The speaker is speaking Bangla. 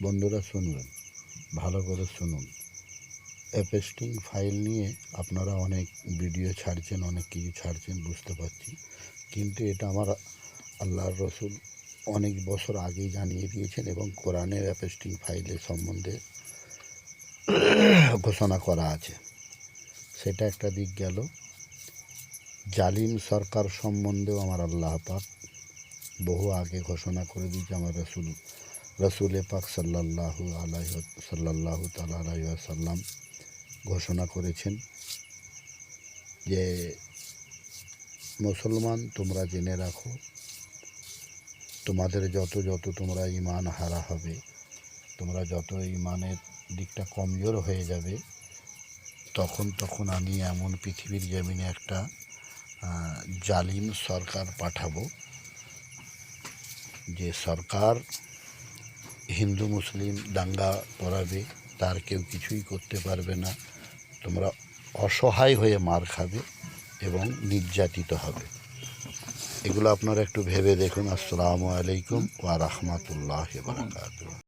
বন্ধুরা শুনবেন, ভালো করে শুনুন। অ্যাপেস্টিং ফাইল নিয়ে আপনারা অনেক ভিডিও ছাড়ছেন, অনেক কিছু ছাড়ছেন, বুঝতে পারছি। কিন্তু এটা আমার আল্লাহর রসুল অনেক বছর আগেই জানিয়ে দিয়েছেন এবং কোরআনের অ্যাপেস্টিং ফাইলের সম্বন্ধে ঘোষণা করা আছে। সেটা একটা দিক গেল। জালিম সরকার সম্বন্ধেও আমার আল্লাহ পাক বহু আগে ঘোষণা করে দিয়েছে। আমার রসুল পাক সাল্লাল্লাহু তাআলা আলাইহি ওয়াসাল্লাম ঘোষণা করেছেন যে মুসলমান, তোমরা জেনে রাখো, তোমাদের যত তোমরা ঈমান হারা হবে, তোমরা যত ঈমানের দিকটা কমজোর হয়ে যাবে, তখন আমি এমন পৃথিবীর জমিনে একটা জালিম সরকার পাঠাবো, যে সরকার হিন্দু মুসলিম দাঙ্গা করাবে, তার কেউ কিছুই করতে পারবে না। তোমরা অসহায় হয়ে মার খাবে এবং নির্যাতিত হবে। এগুলো আপনারা একটু ভেবে দেখুন। আসসালামু আলাইকুম ওয়া রাহমাতুল্লাহি ওয়া বারাকাতুহু।